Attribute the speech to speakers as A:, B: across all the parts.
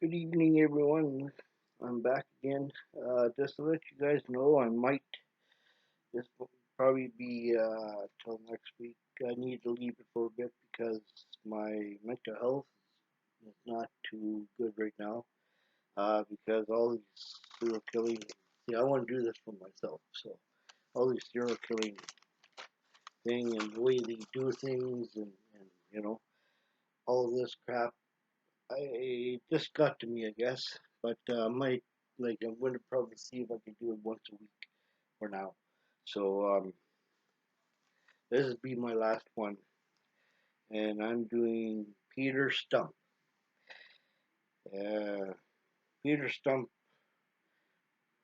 A: Good evening, everyone. I'm back again. Just to let you guys know, I might this will probably be till next week. I need to leave it for a bit because my mental health is not too good right now. Because all these serial killing. See, I want to do this for myself. So all these serial killing thing and the way they do things and all this crap. It just got to me, I guess. But might I'm going to probably see if I can do it once a week for now. So this will be my last one, and I'm doing Peter Stumpp. Uh, Peter Stumpp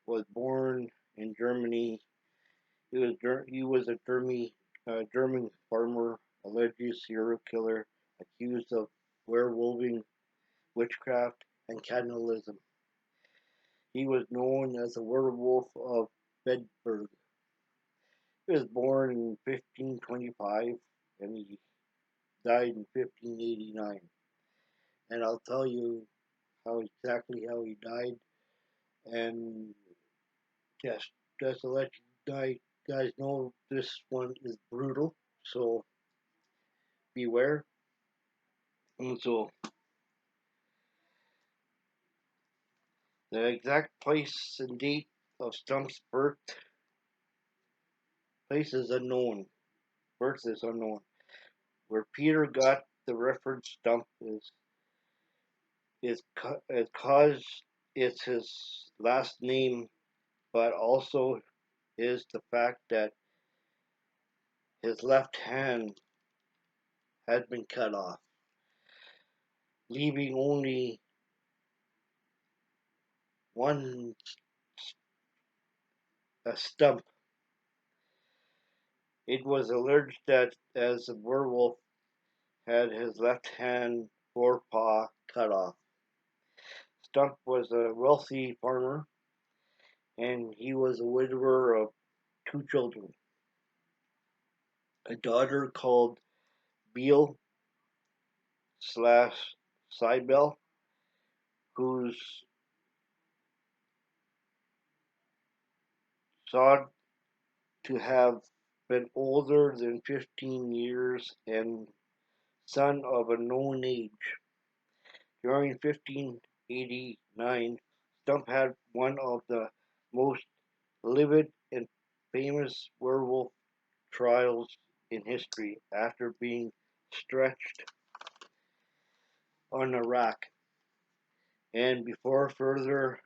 A: was born in Germany. He was a German farmer, alleged serial killer, accused of werewolving, witchcraft, and cannibalism. He was known as the werewolf of Bedburg. He was born in 1525 and he died in 1589. And I'll tell you how he died. And just to let you guys know, this one is brutal. So beware. And so the exact place and date of Stump's birth place is unknown. Birth is unknown. Where Peter got the reference Stump is cause it's his last name, but also is the fact that his left hand had been cut off, leaving only one a stump. It was alleged that as the werewolf had his left hand forepaw cut off. Stump was a wealthy farmer, and he was a widower of two children, a daughter called Beale slash Cybele, who's thought to have been older than 15 years and son of a known age. During 1589, Stumpp had one of the most livid and famous werewolf trials in history after being stretched on a rack and before further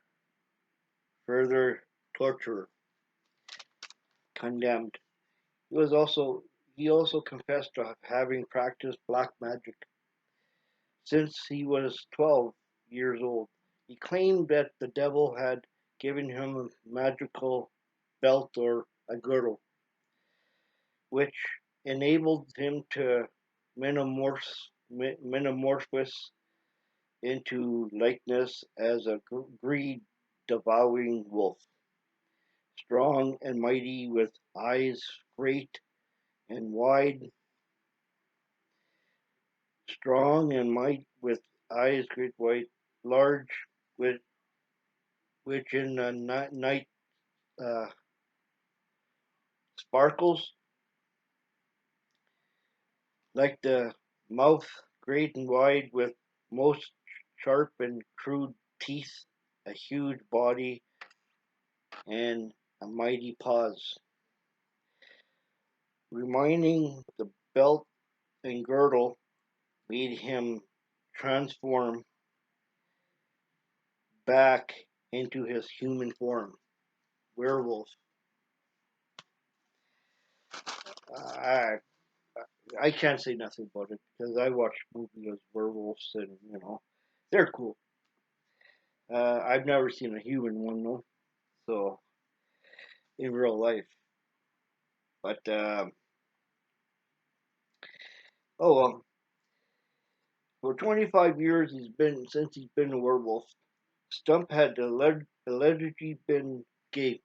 A: torture condemned. He also confessed to having practiced black magic since he was 12 years old. He claimed that the devil had given him a magical belt or a girdle, which enabled him to metamorphose into likeness as a greed devouring wolf, strong and mighty with eyes great and wide, strong and might with eyes great white, large, with which in the night uh, sparkles, like the mouth great and wide with most sharp and crude teeth, a huge body, and a mighty paws, reminding the belt and girdle made him transform back into his human form. Werewolf. I I can't say nothing about it because I watch movies of werewolves and they're cool. I've never seen a human one though, so in real life. But oh well, for 25 years he's been a werewolf. Stumpp had allegedly been gay.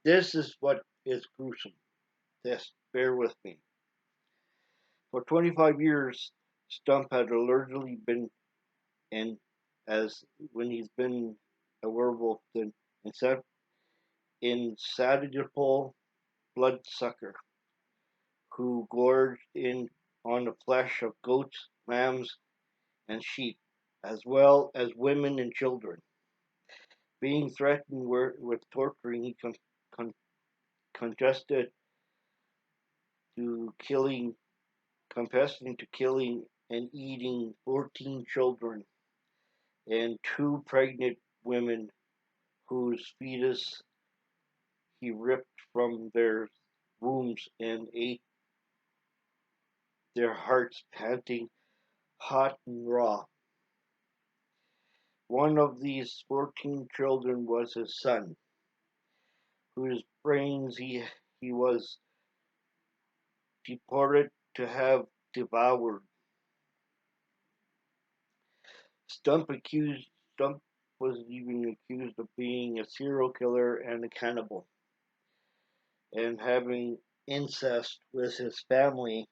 A: This is what is gruesome. This, bear with me. For 25 years, Stumpp had allegedly been an as when he's been a werewolf than insatiable bloodsucker who gorged in on the flesh of goats, lambs, and sheep, as well as women and children. Being threatened with torturing, he confessed to killing, confessing to killing and eating 14 children and two pregnant women whose fetus he ripped from their wombs and ate their hearts panting hot and raw. One of these 14 children was his son, whose brains he was deported to have devoured. Stumpp was even accused of being a serial killer and a cannibal, and having incest with his family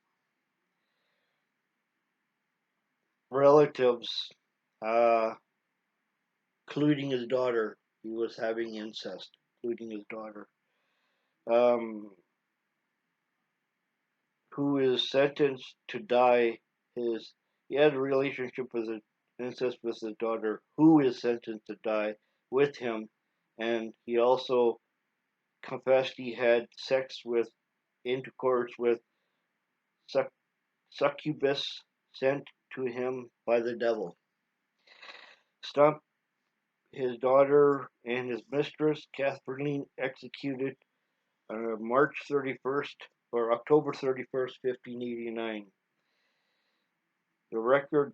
A: relatives, uh, including his daughter. He was having incest, including his daughter, um, who is sentenced to die. His He had a relationship with his incest with his daughter, who is sentenced to die with him, and he also confessed he had sex with intercourse with suc- succubus sent to him by the devil. Stumpp, his daughter, and his mistress, Kathleen, executed on March 31st or October 31st, 1589. The record,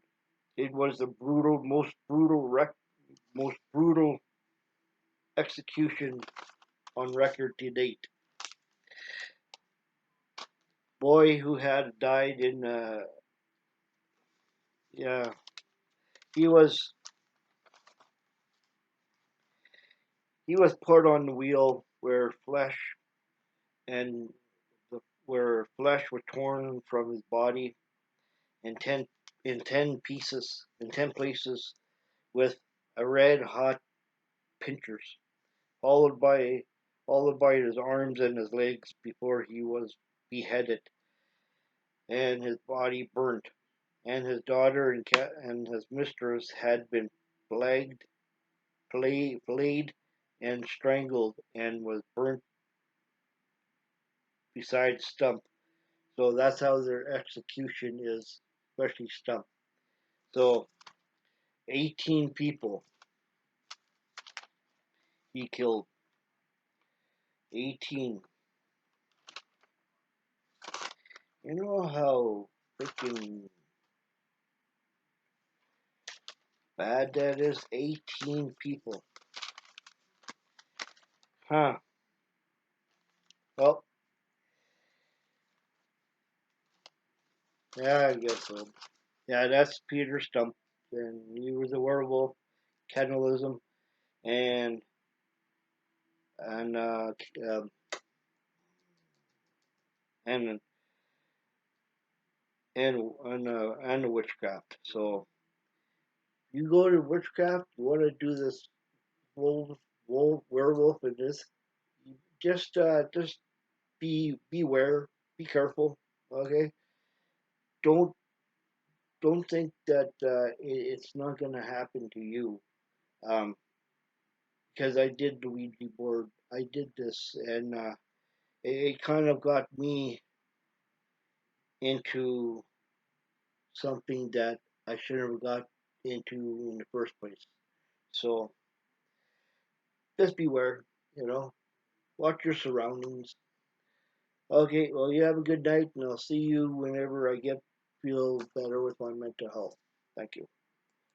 A: it was the most brutal execution on record to date. Boy who had died in, yeah, he was he was put on the wheel and where flesh was torn from his body in ten places with a red hot pincers, followed by his arms and his legs before he was beheaded and his body burnt. And his daughter and his mistress had been flagged, flayed, and strangled, and was burnt beside Stumpp. So that's how their execution is, especially Stumpp. So 18 people he killed. 18. You know how freaking bad that is? 18 people. Huh. Well, yeah, I guess so. Yeah, that's Peter Stumpp. And he was a werewolf, cannibalism, and and uh, um, and and witchcraft. So you go to witchcraft, you want to do this werewolf, and this, just beware, be careful. Okay, don't don't think that it's not going to happen to you. Um, because I did the Ouija board, I did this, and it kind of got me into something that I should have got into in the first place. So just beware, you know, watch your surroundings. Okay, well, you have a good night, and I'll see you whenever I feel better with my mental health. Thank you.